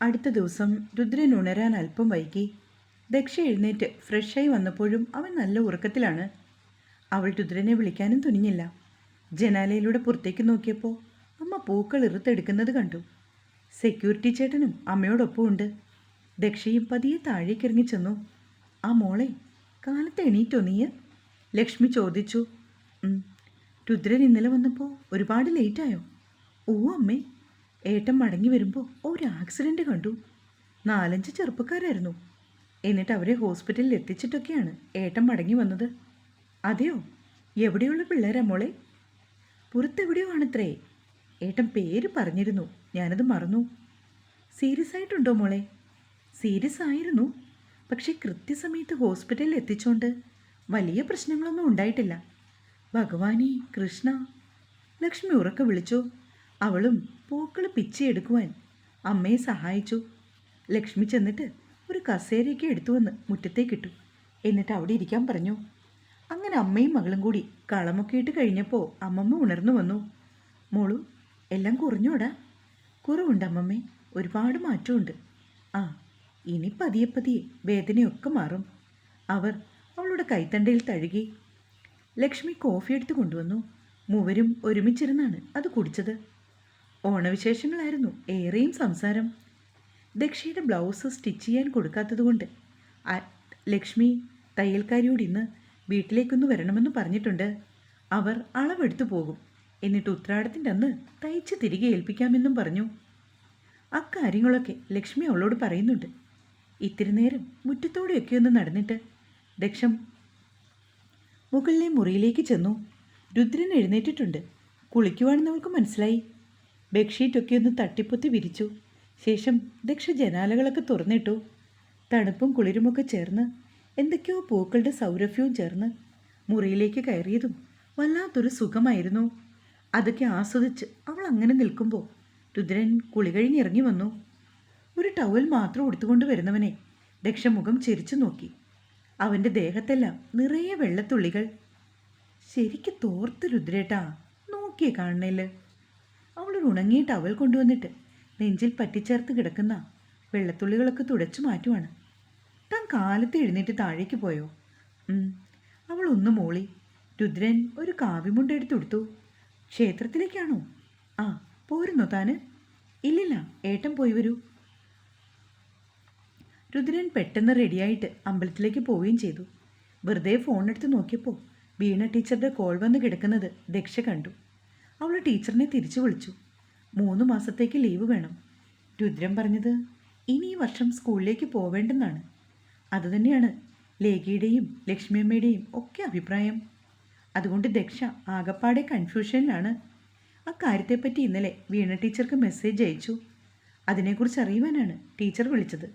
അടുത്ത ദിവസം രുദ്രൻ ഉണരാൻ അല്പം വൈകി. ദക്ഷ എഴുന്നേറ്റ് ഫ്രഷായി വന്നപ്പോഴും അവൻ നല്ല ഉറക്കത്തിലാണ്. അവൾ രുദ്രനെ വിളിക്കാനും തുനിഞ്ഞില്ല. ജനാലയിലൂടെ പുറത്തേക്ക് നോക്കിയപ്പോൾ അമ്മ പൂക്കൾ ഇറുത്തെടുക്കുന്നത് കണ്ടു. സെക്യൂരിറ്റി ചേട്ടനും അമ്മയോടൊപ്പം ഉണ്ട്. ദക്ഷയും പതിയെ താഴേക്കിറങ്ങി ചെന്നു. ആ മോളെ, കാലത്ത് എണീറ്റോ നീ? ലക്ഷ്മി ചോദിച്ചു. രുദ്രൻ ഇന്നലെ വന്നപ്പോൾ ഒരുപാട് ലേറ്റായോ? ഓ അമ്മേ, ഏട്ടൻ മടങ്ങി വരുമ്പോൾ ഒരു ആക്സിഡൻറ്റ് കണ്ടു. 4-5 ചെറുപ്പക്കാരായിരുന്നു. എന്നിട്ട് അവരെ ഹോസ്പിറ്റലിൽ എത്തിച്ചിട്ടൊക്കെയാണ് ഏട്ടൻ മടങ്ങി വന്നത്. അതെയോ? എവിടെയുള്ള പിള്ളേരാ മോളെ? പുറത്തെവിടെയോ ആണത്രേ. ഏട്ടൻ പേര് പറഞ്ഞിരുന്നു, ഞാനത് മറന്നു. സീരിയസ് ആയിട്ടുണ്ടോ മോളെ? സീരിയസ് ആയിരുന്നു, പക്ഷേ കൃത്യസമയത്ത് ഹോസ്പിറ്റലിൽ എത്തിച്ചോണ്ട് വലിയ പ്രശ്നങ്ങളൊന്നും ഉണ്ടായിട്ടില്ല. ഭഗവാനേ കൃഷ്ണ, ലക്ഷ്മി ഉറക്കെ വിളിച്ചു. അവളും പൂക്കൾ പിച്ചിയെടുക്കുവാൻ അമ്മയെ സഹായിച്ചു. ലക്ഷ്മി ചെന്നിട്ട് ഒരു കസേരയൊക്കെ എടുത്തുവന്ന് മുറ്റത്തേക്കിട്ടു. എന്നിട്ട് അവിടെ ഇരിക്കാൻ പറഞ്ഞു. അങ്ങനെ അമ്മയും മകളും കൂടി കളമൊക്കെ ഇട്ട് കഴിഞ്ഞപ്പോൾ അമ്മമ്മ ഉണർന്നു വന്നു. മോളു, എല്ലാം കുറഞ്ഞോടാ? കുറവുണ്ട് അമ്മമ്മേ, ഒരുപാട് മാറ്റമുണ്ട്. ആ, ഇനി പതിയെ പതിയെ വേദനയൊക്കെ മാറും. അവർ അവളുടെ കൈത്തണ്ടയിൽ തഴുകി. ലക്ഷ്മി കോഫി എടുത്ത് കൊണ്ടുവന്നു. മൂവരും ഒരുമിച്ചിരുന്നാണ് അത് കുടിച്ചത്. ഓണവിശേഷങ്ങളായിരുന്നു ഏറെയും സംസാരം. ദക്ഷയുടെ ബ്ലൗസ് സ്റ്റിച്ച് ചെയ്യാൻ കൊടുക്കാത്തതുകൊണ്ട് ലക്ഷ്മി തയ്യൽക്കാരിയോട് ഇന്ന് വീട്ടിലേക്കൊന്ന് വരണമെന്ന് പറഞ്ഞിട്ടുണ്ട്. അവർ അളവെടുത്തു പോകും, എന്നിട്ട് ഉത്രാടത്തിൻ്റെ അന്ന് തയ്ച്ച് തിരികെ ഏൽപ്പിക്കാമെന്നും പറഞ്ഞു. അക്കാര്യങ്ങളൊക്കെ ലക്ഷ്മി അവളോട് പറയുന്നുണ്ട്. ഇത്തിരി നേരം മുറ്റത്തോടെയൊക്കെ ഒന്ന് നടന്നിട്ട് ദക്ഷം മുകളിലെ മുറിയിലേക്ക് ചെന്നു. രുദ്രൻ എഴുന്നേറ്റിട്ടുണ്ട്. കുളിക്കുവാണെന്ന് അവൾക്ക് മനസ്സിലായി. ബെഡ്ഷീറ്റൊക്കെ ഒന്ന് തട്ടിപ്പൊത്തി വിരിച്ചു. ശേഷം ദക്ഷ ജനാലകളൊക്കെ തുറന്നിട്ടു. തണുപ്പും കുളിരുമൊക്കെ ചേർന്ന്, എന്തൊക്കെയോ പൂക്കളുടെ സൗരഭ്യവും ചേർന്ന് മുറിയിലേക്ക് കയറിയതും വല്ലാത്തൊരു സുഖമായിരുന്നു. അതൊക്കെ ആസ്വദിച്ച് അവൾ അങ്ങനെ നിൽക്കുമ്പോൾ രുദ്രൻ കുളി കഴിഞ്ഞിറങ്ങി വന്നു. ഒരു ടവൽ മാത്രം ഉടുത്തുകൊണ്ട് വരുന്നവനെ ദക്ഷ മുഖം ചിരിച്ചു നോക്കി. അവൻ്റെ ദേഹത്തെല്ലാം നിറയെ വെള്ളത്തുള്ളികൾ. ശരിക്ക് തോർത്ത് രുദ്രേട്ടാ, നോക്കിയേ കാണണേല്. അവളൊരു ഉണങ്ങിയ ടവൽ കൊണ്ടുവന്നിട്ട് നെഞ്ചിൽ പറ്റിച്ചേർത്ത് കിടക്കുന്ന വെള്ളത്തുള്ളികളൊക്കെ തുടച്ചു മാറ്റുവാണ്. താൻ കാലത്ത് എഴുന്നേറ്റ് താഴേക്ക് പോയോ? അവൾ ഒന്ന് മൂളി. രുദ്രൻ ഒരു കാവിമുണ്ടെടുത്തുടുത്തു. ക്ഷേത്രത്തിലേക്കാണോ? ആ, പോരുന്നോ താന്? ഇല്ലില്ല, ഏട്ടൻ പോയി വരൂ. രുദ്രൻ പെട്ടെന്ന് റെഡിയായിട്ട് അമ്പലത്തിലേക്ക് പോവുകയും ചെയ്തു. വെറുതെ ഫോണെടുത്ത് നോക്കിയപ്പോൾ വീണ ടീച്ചറുടെ കോൾ വന്ന് കിടക്കുന്നത് ദക്ഷ കണ്ടു. അവൾ ടീച്ചറിനെ തിരിച്ചു വിളിച്ചു. 3 മാസത്തേക്ക് ലീവ് വേണം. രുദ്രൻ പറഞ്ഞത് ഇനി ഈ വർഷം സ്കൂളിലേക്ക് പോവേണ്ടെന്നാണ്. അതുതന്നെയാണ് ലേഖയുടെയും ലക്ഷ്മിയമ്മയുടെയും ഒക്കെ അഭിപ്രായം. അതുകൊണ്ട് ദക്ഷ ആകപ്പാടെ കൺഫ്യൂഷനിലാണ്. അക്കാര്യത്തെപ്പറ്റി ഇന്നലെ വീണ ടീച്ചർക്ക് മെസ്സേജ് അയച്ചു. അതിനെക്കുറിച്ച് അറിയുവാനാണ് ടീച്ചർ വിളിച്ചത്.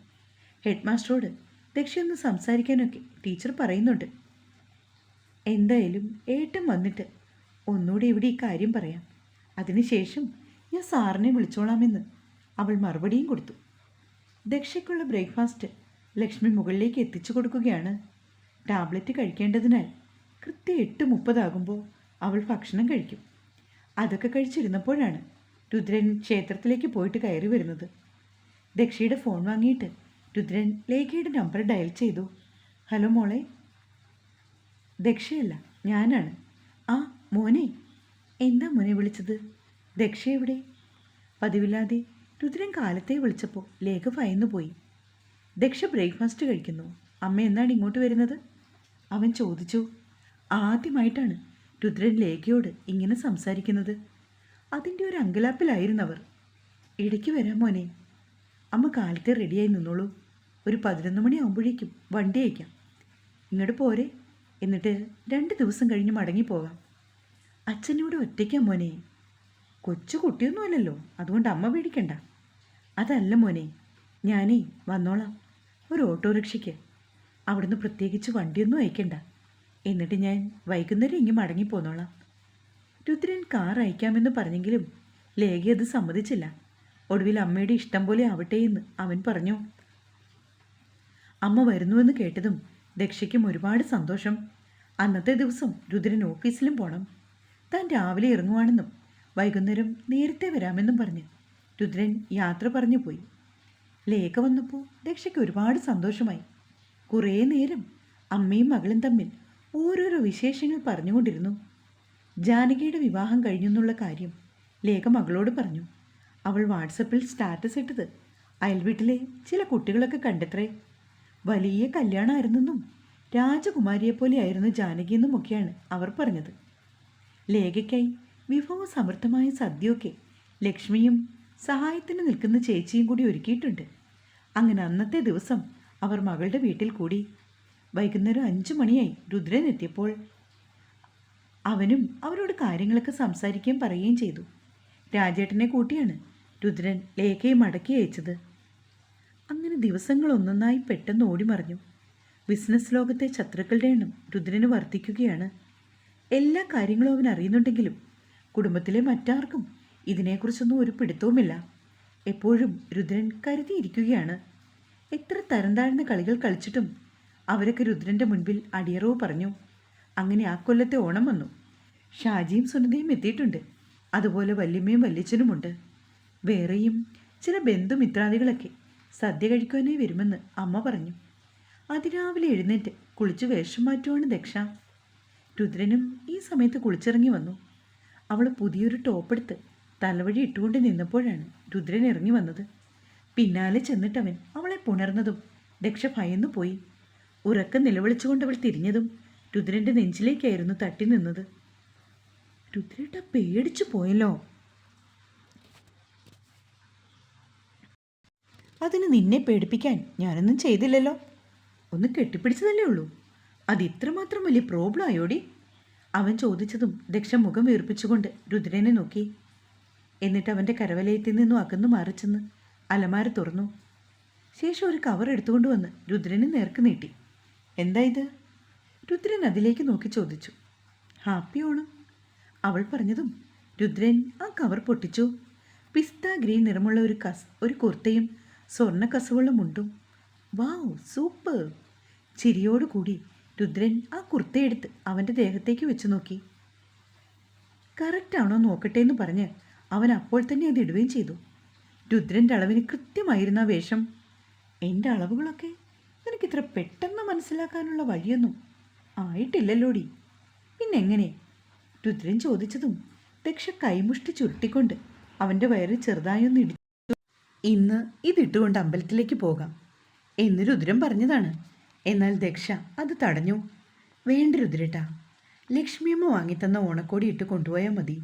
ഹെഡ് മാസ്റ്ററോട് ദക്ഷയൊന്ന് സംസാരിക്കാനൊക്കെ ടീച്ചർ പറയുന്നുണ്ട്. എന്തായാലും ഏട്ടൻ വന്നിട്ട് ഒന്നുകൂടി ഇവിടെ ഈ കാര്യം പറയാം. അതിനുശേഷം ഞാൻ സാറിനെ വിളിച്ചോളാമെന്ന് അവൾ മറുപടിയും കൊടുത്തു. ദക്ഷയ്ക്കുള്ള ബ്രേക്ക്ഫാസ്റ്റ് ലക്ഷ്മി മുകളിലേക്ക് എത്തിച്ചു കൊടുക്കുകയാണ്. ടാബ്ലറ്റ് കഴിക്കേണ്ടതിനാൽ കൃത്യം 8:30 ആകുമ്പോൾ അവൾ ഭക്ഷണം കഴിക്കും. അതൊക്കെ കഴിച്ചിരുന്നപ്പോഴാണ് രുദ്രൻ ക്ഷേത്രത്തിലേക്ക് പോയിട്ട് കയറി വരുന്നത്. ദക്ഷയുടെ ഫോൺ വാങ്ങിയിട്ട് രുദ്രൻ ലേഖയുടെ നമ്പർ ഡയൽ ചെയ്തു. ഹലോ മോളെ. ദക്ഷയല്ല, ഞാനാണ്. ആ മോനെ, എന്താ മോനെ വിളിച്ചത്? ദക്ഷ എവിടെ? പതിവില്ലാതെ രുദ്രൻ കാലത്തെ വിളിച്ചപ്പോൾ ലേഖ ഭയന്നു പോയി. ദക്ഷ ബ്രേക്ക്ഫാസ്റ്റ് കഴിക്കുന്നു. അമ്മ എന്നാണ് ഇങ്ങോട്ട് വരുന്നത്? അവൻ ചോദിച്ചു. ആദ്യമായിട്ടാണ് രുദ്രൻ ലേഖയോട് ഇങ്ങനെ സംസാരിക്കുന്നത്. അതിൻ്റെ ഒരു അങ്കലാപ്പിലായിരുന്നവർ. ഇടയ്ക്ക് വരാം മോനെ. അമ്മ കാലത്തെ റെഡിയായി നിന്നോളൂ. ഒരു 11 മണിയാകുമ്പോഴേക്കും വണ്ടി അയക്കാം. ഇങ്ങോട്ട് പോരെ, എന്നിട്ട് 2 ദിവസം കഴിഞ്ഞ് മടങ്ങിപ്പോകാം. അച്ഛനോട് ഒറ്റയ്ക്കാ മോനെ. കൊച്ചു കുട്ടിയൊന്നുമല്ലല്ലോ, അതുകൊണ്ട് അമ്മ പേടിക്കണ്ട. അതല്ല മോനെ, ഞാനേ വന്നോളാം, ഒരു ഓട്ടോറിക്ഷയ്ക്ക്. അവിടുന്ന് പ്രത്യേകിച്ച് വണ്ടിയൊന്നും അയക്കണ്ട. എന്നിട്ട് ഞാൻ വൈകുന്നേരം ഇങ്ങ് മടങ്ങിപ്പോന്നോളാം. രുദ്രൻ കാർ അയക്കാമെന്ന് പറഞ്ഞെങ്കിലും ലേഖ അത് സമ്മതിച്ചില്ല. ഒടുവിൽ അമ്മയുടെ ഇഷ്ടം പോലെ ആവട്ടെ എന്ന് അവൻ പറഞ്ഞു. അമ്മ വരുന്നുവെന്ന് കേട്ടതും ദക്ഷയ്ക്കും ഒരുപാട് സന്തോഷം. അന്നത്തെ ദിവസം രുദ്രൻ ഓഫീസിലും പോകണം. താൻ രാവിലെ ഇറങ്ങുവാണെന്നും വൈകുന്നേരം നേരത്തെ വരാമെന്നും പറഞ്ഞ് രുദ്രൻ യാത്ര പറഞ്ഞു പോയി. ലേഖ വന്നപ്പോൾ ദക്ഷയ്ക്ക് ഒരുപാട് സന്തോഷമായി. കുറേ നേരം അമ്മയും മകളും തമ്മിൽ ഓരോരോ വിശേഷങ്ങൾ പറഞ്ഞുകൊണ്ടിരുന്നു. ജാനകിയുടെ വിവാഹം കഴിഞ്ഞെന്നുള്ള കാര്യം ലേഖ മകളോട് പറഞ്ഞു. അവൾ വാട്സപ്പിൽ സ്റ്റാറ്റസ് ഇട്ടത് അയൽവീട്ടിലെ ചില കുട്ടികളൊക്കെ കണ്ടെത്രേ. വലിയ കല്യാണമായിരുന്നെന്നും രാജകുമാരിയെപ്പോലെയായിരുന്നു ജാനകിയെന്നുമൊക്കെയാണ് അവർ പറഞ്ഞത്. ലേഖയ്ക്കായി വിഭവസമൃദ്ധമായ സദ്യയൊക്കെ ലക്ഷ്മിയും സഹായത്തിന് നിൽക്കുന്ന ചേച്ചിയും കൂടി ഒരുക്കിയിട്ടുണ്ട്. അങ്ങനെ അന്നത്തെ ദിവസം അവർ മകളുടെ വീട്ടിൽ കൂടി. വൈകുന്നേരം 5 മണിയായി രുദ്രൻ എത്തിയപ്പോൾ അവനും അവരോട് കാര്യങ്ങളൊക്കെ സംസാരിക്കുകയും പറയുകയും ചെയ്തു. രാജേട്ടനെ കൂട്ടിയാണ് രുദ്രൻ ലേഖയെ മടക്കി അയച്ചത്. അങ്ങനെ ദിവസങ്ങൾ ഒന്നൊന്നായി പെട്ടെന്ന് ഓടിമറിഞ്ഞു. ബിസിനസ് ലോകത്തെ ശത്രുക്കളുടെ എണ്ണം രുദ്രന് വർദ്ധിക്കുകയാണ്. എല്ലാ കാര്യങ്ങളും അവൻ അറിയുന്നുണ്ടെങ്കിലും കുടുംബത്തിലെ മറ്റാർക്കും ഇതിനെക്കുറിച്ചൊന്നും ഒരു പിടുത്തവുമില്ല. എപ്പോഴും രുദ്രൻ കരുതിയിരിക്കുകയാണ്. എത്ര തരം താഴ്ന്ന കളികൾ കളിച്ചിട്ടും അവരൊക്കെ രുദ്രൻ്റെ മുൻപിൽ അടിയറവ് പറഞ്ഞു. അങ്ങനെ ആ കൊല്ലത്തെ ഓണം വന്നു. ഷാജിയും സുനന്ദയും എത്തിയിട്ടുണ്ട്. അതുപോലെ വല്യമ്മയും വല്യച്ഛനുമുണ്ട്. വേറെയും ചില ബന്ധുമിത്രാദികളൊക്കെ സദ്യ കഴിക്കുവാനായി വരുമെന്ന് അമ്മ പറഞ്ഞു. അതിരാവിലെ എഴുന്നേറ്റ് കുളിച്ച് വേഷം മാറ്റുവാണ് ദക്ഷ. രുദ്രനും ഈ സമയത്ത് കുളിച്ചിറങ്ങി വന്നു. അവൾ പുതിയൊരു ടോപ്പെടുത്ത് തലവഴി ഇട്ടുകൊണ്ട് നിന്നപ്പോഴാണ് രുദ്രൻ ഇറങ്ങി വന്നത്. പിന്നാലെ ചെന്നിട്ടവൻ അവളെ പുണർന്നതും ദക്ഷ ഭയന്നു പോയി. ഉറക്കം നിലവിളിച്ചുകൊണ്ട് അവൾ തിരിഞ്ഞതും രുദ്രൻ്റെ നെഞ്ചിലേക്കായിരുന്നു തട്ടി നിന്നത്. രുദ്രേട്ട പേടിച്ചു പോയല്ലോ. അതിന് നിന്നെ പേടിപ്പിക്കാൻ ഞാനൊന്നും ചെയ്തില്ലല്ലോ. ഒന്ന് കെട്ടിപ്പിടിച്ചതല്ലേ ഉള്ളൂ. അത് ഇത്രമാത്രം വലിയ പ്രോബ്ലം ആയോടി? അവൻ ചോദിച്ചതും ദക്ഷ മുഖം വീർപ്പിച്ചുകൊണ്ട് രുദ്രനെ നോക്കി. എന്നിട്ട് അവൻ്റെ കരവലയത്തിൽ നിന്നും അകന്നു മാറിച്ചെന്ന് അലമാര തുറന്നു. ശേഷം ഒരു കവർ എടുത്തുകൊണ്ട് വന്ന് രുദ്രന് നേർക്ക് നീട്ടി. എന്താ ഇത്? രുദ്രൻ അതിലേക്ക് നോക്കി ചോദിച്ചു. ഹാപ്പി ഓണം, അവൾ പറഞ്ഞതും രുദ്രൻ ആ കവർ പൊട്ടിച്ചു. പിസ്ത ഗ്രീൻ നിറമുള്ള ഒരു കുർത്തയും സ്വർണ്ണ കസവുള്ള മുണ്ടും. വാവ്, സൂപ്പർ! ചിരിയോടുകൂടി രുദ്രൻ ആ കുർത്തയെടുത്ത് അവൻ്റെ ദേഹത്തേക്ക് വെച്ച് നോക്കി. കറക്റ്റാണോ നോക്കട്ടെ എന്ന് പറഞ്ഞ് അവൻ അപ്പോൾ തന്നെ അത് ഇടുകയും ചെയ്തു. രുദ്രൻ്റെ അളവിന് കൃത്യമായിരുന്ന ആ വേഷം. എൻ്റെ അളവുകളൊക്കെ നിനക്കിത്ര പെട്ടെന്ന് മനസ്സിലാക്കാനുള്ള വഴിയൊന്നും ആയിട്ടില്ലല്ലോടി. പിന്നെങ്ങനെ? രുദ്രൻ ചോദിച്ചതും ദക്ഷ കൈമുഷ്ടി ചുരുട്ടിക്കൊണ്ട് അവൻ്റെ വയറിൽ ചെറുതായൊന്ന് ഇടിച്ചു. ഇന്ന് ഇതിട്ടുകൊണ്ട് അമ്പലത്തിലേക്ക് പോകാം എന്ന് രുദ്രൻ പറഞ്ഞതാണ്. എന്നാൽ ദക്ഷ അത് തടഞ്ഞു. വേണ്ട രുദ്രേട്ടാ, ലക്ഷ്മിയമ്മ വാങ്ങിത്തന്ന ഓണക്കോടി ഇട്ട് കൊണ്ടുപോയാൽ മതി.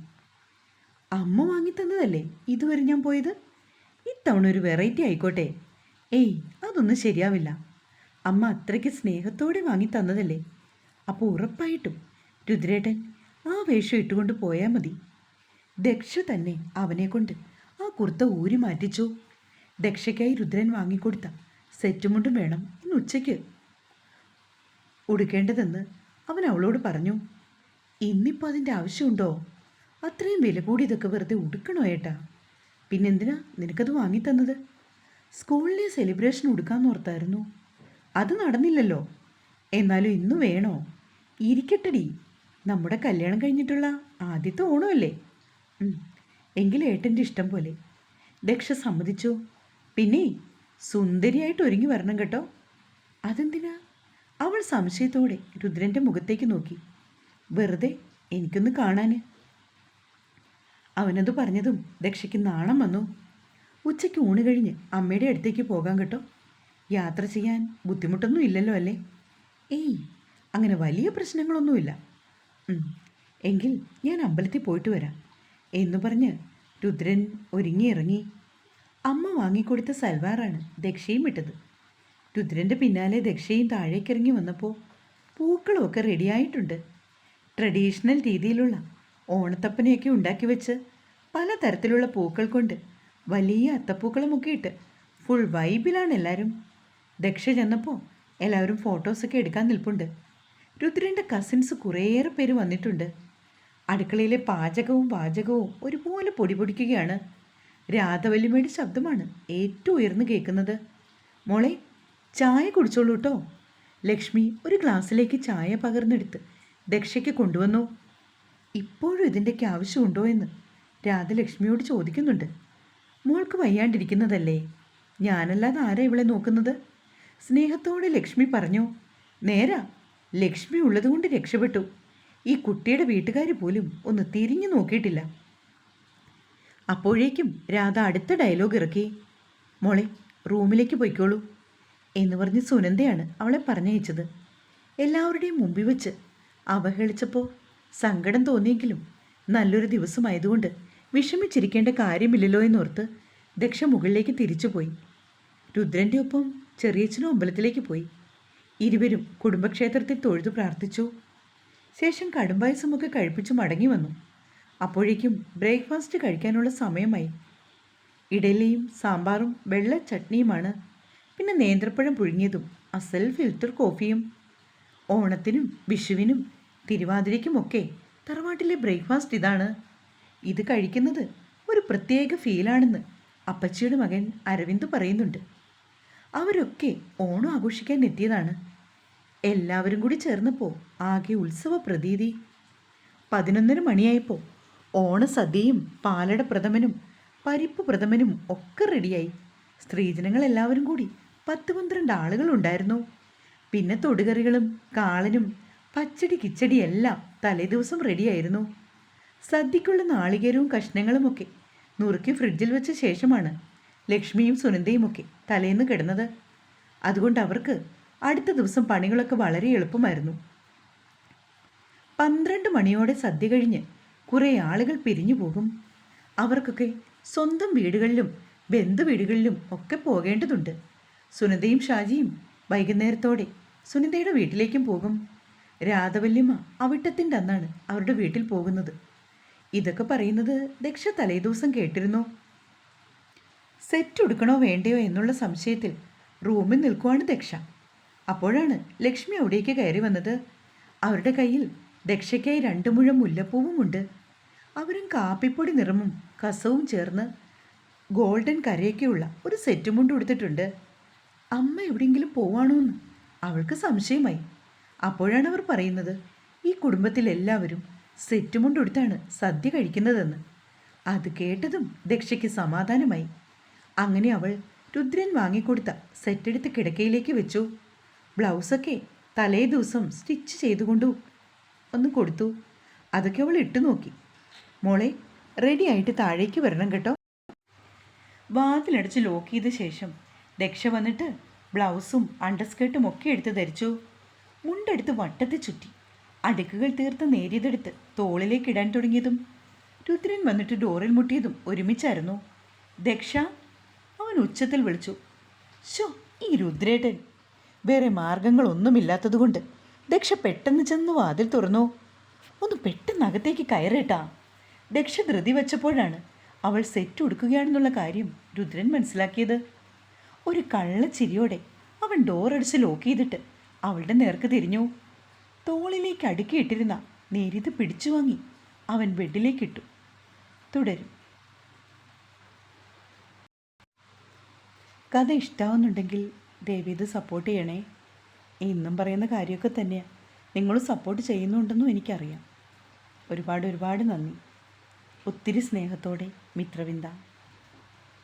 അമ്മ വാങ്ങിത്തന്നതല്ലേ ഇതുവരെ ഞാൻ പോയത്. ഇത്തവണ ഒരു വെറൈറ്റി ആയിക്കോട്ടെ. ഏയ്, അതൊന്നും ശരിയാവില്ല. അമ്മ അത്രയ്ക്ക് സ്നേഹത്തോടെ വാങ്ങിത്തന്നതല്ലേ. അപ്പോൾ ഉറപ്പായിട്ടും രുദ്രേട്ടൻ ആ വേഷം ഇട്ടുകൊണ്ട് പോയാൽ മതി. ദക്ഷ തന്നെ അവനെക്കൊണ്ട് ആ കുർത്ത ഊരി മാറ്റിച്ചു. ദക്ഷയ്ക്കായി രുദ്രൻ വാങ്ങിക്കൊടുത്ത സെറ്റുമുണ്ടും വേണം ഇന്ന് ഉച്ചയ്ക്ക് ഉടുക്കേണ്ടതെന്ന് അവൻ അവളോട് പറഞ്ഞു. ഇന്നിപ്പോൾ അതിൻ്റെ ആവശ്യമുണ്ടോ? അത്രയും വില കൂടിയതൊക്കെ വെറുതെ ഉടുക്കണോ ഏട്ടാ? പിന്നെന്തിനാ നിനക്കത് വാങ്ങിത്തന്നത്? സ്കൂളിലെ സെലിബ്രേഷൻ ഉടുക്കാമെന്ന് ഓർത്തായിരുന്നു. അത് നടന്നില്ലല്ലോ. എന്നാലും ഇന്ന് വേണോ? ഇരിക്കട്ടടി, നമ്മുടെ കല്യാണം കഴിഞ്ഞിട്ടുള്ള ആദ്യത്തെ ഓണമല്ലേ. എങ്കിൽ ഏട്ടൻ്റെ ഇഷ്ടം പോലെ. ദക്ഷ സമ്മതിച്ചു. പിന്നെ സുന്ദരിയായിട്ട് ഒരുങ്ങി വരണം കേട്ടോ. അതെന്തിനാ? അവൾ സംശയത്തോടെ രുദ്രൻ്റെ മുഖത്തേക്ക് നോക്കി. വെറുതെ എനിക്കൊന്ന് കാണാൻ. അവനത് പറഞ്ഞതും ദക്ഷയ്ക്ക് നാണം വന്നു. ഉച്ചയ്ക്ക് ഊണ് കഴിഞ്ഞ് അമ്മയുടെ അടുത്തേക്ക് പോകാൻ കേട്ടോ. യാത്ര ചെയ്യാൻ ബുദ്ധിമുട്ടൊന്നും ഇല്ലല്ലോ അല്ലേ? ഏയ്, അങ്ങനെ വലിയ പ്രശ്നങ്ങളൊന്നുമില്ല. എങ്കിൽ ഞാൻ അമ്പലത്തിൽ പോയിട്ട് വരാം എന്ന് പറഞ്ഞ് രുദ്രൻ ഒരുങ്ങിയിറങ്ങി. അമ്മ വാങ്ങിക്കൊടുത്ത സൽവാറാണ് ദക്ഷയും ഇട്ടത്. രുദ്രൻ്റെ പിന്നാലെ ദക്ഷയും താഴേക്കിറങ്ങി വന്നപ്പോൾ പൂക്കളുമൊക്കെ റെഡിയായിട്ടുണ്ട്. ട്രഡീഷണൽ രീതിയിലുള്ള ഓണത്തപ്പനെയൊക്കെ ഉണ്ടാക്കി വെച്ച് പലതരത്തിലുള്ള പൂക്കൾ കൊണ്ട് വലിയ അത്തപ്പൂക്കളുമൊക്കെ ഇട്ട് ഫുൾ വൈബിലാണ് എല്ലാവരും. ദക്ഷ ചെന്നപ്പോൾ എല്ലാവരും ഫോട്ടോസൊക്കെ എടുക്കാൻ നിൽപ്പുണ്ട്. രുദ്രൻ്റെ കസിൻസ് കുറേയേറെ പേര് വന്നിട്ടുണ്ട്. അടുക്കളയിലെ പാചകവും വാചകവും ഒരുപോലെ പൊടി പൊടിക്കുകയാണ്. രാധവല്ലിമയുടെ ശബ്ദമാണ് ഏറ്റവും ഉയർന്നു കേൾക്കുന്നത്. മോളെ, ചായ കുടിച്ചോളൂ കേട്ടോ. ലക്ഷ്മി ഒരു ഗ്ലാസ്സിലേക്ക് ചായ പകർന്നെടുത്ത് ദക്ഷയ്ക്ക് കൊണ്ടുവന്നു. ഇപ്പോഴും ഇതിൻ്റെയൊക്കെ ആവശ്യമുണ്ടോ എന്ന് രാധ ലക്ഷ്മിയോട് ചോദിക്കുന്നുണ്ട്. മോൾക്ക് വയ്യാണ്ടിരിക്കുന്നതല്ലേ, ഞാനല്ലാതെ ആരാ ഇവളെ നോക്കുന്നത്? സ്നേഹത്തോടെ ലക്ഷ്മി പറഞ്ഞു. നേരാ, ലക്ഷ്മി ഉള്ളതുകൊണ്ട് രക്ഷപ്പെട്ടു. ഈ കുട്ടിയുടെ വീട്ടുകാർ പോലും ഒന്ന് തിരിഞ്ഞു നോക്കിയിട്ടില്ല. അപ്പോഴേക്കും രാധ അടുത്ത ഡയലോഗ് ഇറക്കി. മോളെ, റൂമിലേക്ക് പോയിക്കോളൂ എന്ന് പറഞ്ഞ് സുനന്ദയാണ് അവളെ പറഞ്ഞയച്ചത്. എല്ലാവരുടെയും മുമ്പിൽ വെച്ച് അവഹേളിച്ചപ്പോൾ സങ്കടം തോന്നിയെങ്കിലും നല്ലൊരു ദിവസമായതുകൊണ്ട് വിഷമിച്ചിരിക്കേണ്ട കാര്യമില്ലല്ലോ എന്നോർത്ത് ദക്ഷ മുകളിലേക്ക് തിരിച്ചുപോയി. രുദ്രൻ്റെ ഒപ്പം ചെറിയച്ഛനും അമ്പലത്തിലേക്ക് പോയി. ഇരുവരും കുടുംബക്ഷേത്രത്തിൽ തൊഴുതു പ്രാർത്ഥിച്ചു. ശേഷം കടുംപായസമൊക്കെ കഴിപ്പിച്ചു മടങ്ങി വന്നു. അപ്പോഴേക്കും ബ്രേക്ക്ഫാസ്റ്റ് കഴിക്കാനുള്ള സമയമായി. ഇഡലിയും സാമ്പാറും വെള്ള ചട്നിയുമാണ്. പിന്നെ നേന്ത്രപ്പഴം പുഴുങ്ങിയതും അസൽ ഫിൽറ്റർ കോഫിയും. ഓണത്തിനും വിഷുവിനും തിരുവാതിരയ്ക്കുമൊക്കെ തറവാട്ടിലെ ബ്രേക്ക്ഫാസ്റ്റ് ഇതാണ്. ഇത് കഴിക്കുന്നത് ഒരു പ്രത്യേക ഫീലാണെന്ന് അപ്പച്ചിയുടെ മകൻ അരവിന്ദ് പറയുന്നുണ്ട്. അവരൊക്കെ ഓണം ആഘോഷിക്കാൻ എത്തിയതാണ്. എല്ലാവരും കൂടി ചേർന്നപ്പോൾ ആകെ ഉത്സവ പ്രതീതി. 11:30 മണിയായപ്പോൾ ഓണസദ്യയും പാലട പ്രഥമനും പരിപ്പ് പ്രഥമനും ഒക്കെ റെഡിയായി. സ്ത്രീജനങ്ങളെല്ലാവരും കൂടി 10-12 ആളുകളുണ്ടായിരുന്നു. പിന്നെ തൊടുകറികളും കാളനും പച്ചടി കിച്ചടി എല്ലാം തലേദിവസം റെഡിയായിരുന്നു. സദ്യക്കുള്ള നാളികേരവും കഷ്ണങ്ങളുമൊക്കെ നുറുക്കി ഫ്രിഡ്ജിൽ വെച്ച ശേഷമാണ് ലക്ഷ്മിയും സുനന്ദയുമൊക്കെ തലേന്ന് കിടന്നത്. അതുകൊണ്ട് അവർക്ക് അടുത്ത ദിവസം പണികളൊക്കെ വളരെ എളുപ്പമായിരുന്നു. 12 മണിയോടെ സദ്യ കഴിഞ്ഞ് കുറേ ആളുകൾ പിരിഞ്ഞു പോകും. അവർക്കൊക്കെ സ്വന്തം വീടുകളിലും ബന്ധുവീടുകളിലും ഒക്കെ പോകേണ്ടതുണ്ട്. സുനന്ദയും ഷാജിയും വൈകുന്നേരത്തോടെ സുനന്ദയുടെ വീട്ടിലേക്കും പോകും. രാധവല്യമ്മ അവിട്ടത്തിൻ്റെ അന്നാണ് അവരുടെ വീട്ടിൽ പോകുന്നത്. ഇതൊക്കെ പറയുന്നത് ദക്ഷ തലേദിവസം കേട്ടിരുന്നു. സെറ്റ് ഉടുക്കണോ വേണ്ടയോ എന്നുള്ള സംശയത്തിൽ റൂമിൽ നിൽക്കുവാണ് ദക്ഷ. അപ്പോഴാണ് ലക്ഷ്മി അവിടേക്ക് കയറി വന്നത്. അവരുടെ കയ്യിൽ ദക്ഷയ്ക്കായി 2 മുഴം മുല്ലപ്പൂവുമുണ്ട്. അവരും കാപ്പിപ്പൊടി നിറമും കസവും ചേർന്ന് ഗോൾഡൻ കരയൊക്കെയുള്ള ഒരു സെറ്റും കൊണ്ട് കൊടുത്തിട്ടുണ്ട്. അമ്മ എവിടെയെങ്കിലും പോവാണോ എന്ന് അവൾക്ക് സംശയമായി. അപ്പോഴാണ് അവർ പറയുന്നത് ഈ കുടുംബത്തിലെല്ലാവരും സെറ്റും കൊണ്ടെടുത്താണ് സദ്യ കഴിക്കുന്നതെന്ന്. അത് കേട്ടതും ദക്ഷയ്ക്ക് സമാധാനമായി. അങ്ങനെ അവൾ രുദ്രൻ വാങ്ങിക്കൊടുത്ത സെറ്റെടുത്ത് കിടക്കയിലേക്ക് വെച്ചു. ബ്ലൗസൊക്കെ തലേ ദിവസം സ്റ്റിച്ച് ചെയ്തുകൊണ്ടു ഒന്ന് കൊടുത്തു. അതൊക്കെ അവൾ ഇട്ടു നോക്കി. മോളെ, റെഡി ആയിട്ട് താഴേക്ക് വരണം കേട്ടോ. വാതിലടച്ച് ലോക്ക് ചെയ്ത ശേഷം ദക്ഷ വന്നിട്ട് ബ്ലൗസും അണ്ടർസ്കേർട്ടും ഒക്കെ എടുത്ത് ധരിച്ചു. മുണ്ടെടുത്ത് വട്ടത്തിൽ ചുറ്റി അടുക്കുകൾ തീർത്ത് നേരിയതെടുത്ത് തോളിലേക്ക് ഇടാൻ തുടങ്ങിയതും രുദ്രൻ വന്നിട്ട് ഡോറിൽ മുട്ടിയതും ഒരുമിച്ചായിരുന്നു. ദക്ഷ, അവൻ ഉച്ചത്തിൽ വിളിച്ചു. ശോ, ഈ രുദ്രേട്ടൻ! വേറെ മാർഗങ്ങളൊന്നുമില്ലാത്തതുകൊണ്ട് ദക്ഷ പെട്ടെന്ന് ചെന്ന് വാതിൽ തുറന്നു. ഒന്ന് പെട്ടെന്ന് അകത്തേക്ക് കയറേട്ടാ. ദക്ഷ ധൃതി വെച്ചപ്പോഴാണ് അവൾ സെറ്റ് ഉടുക്കുകയാണെന്നുള്ള കാര്യം രുദ്രൻ മനസ്സിലാക്കിയത്. ഒരു കള്ളച്ചിരിയോടെ അവൻ ഡോറടിച്ച് ലോക്ക് ചെയ്തിട്ട് അവളുടെ നേർക്ക് തിരിഞ്ഞു. തോളിലേക്ക് അടുക്കിയിട്ടിരുന്ന നേരിത് പിടിച്ചു വാങ്ങി അവൻ ബെഡിലേക്കിട്ടു. തുടരും. കഥ ഇഷ്ടാവുന്നുണ്ടെങ്കിൽ ദയവേത് സപ്പോർട്ട് ചെയ്യണേ. എന്നും പറയുന്ന കാര്യമൊക്കെ തന്നെയാണ്. നിങ്ങൾ സപ്പോർട്ട് ചെയ്യുന്നുണ്ടെന്നും എനിക്കറിയാം. ഒരുപാട് നന്ദി. ഒത്തിരി സ്നേഹത്തോടെ മിത്രവിന്ദ.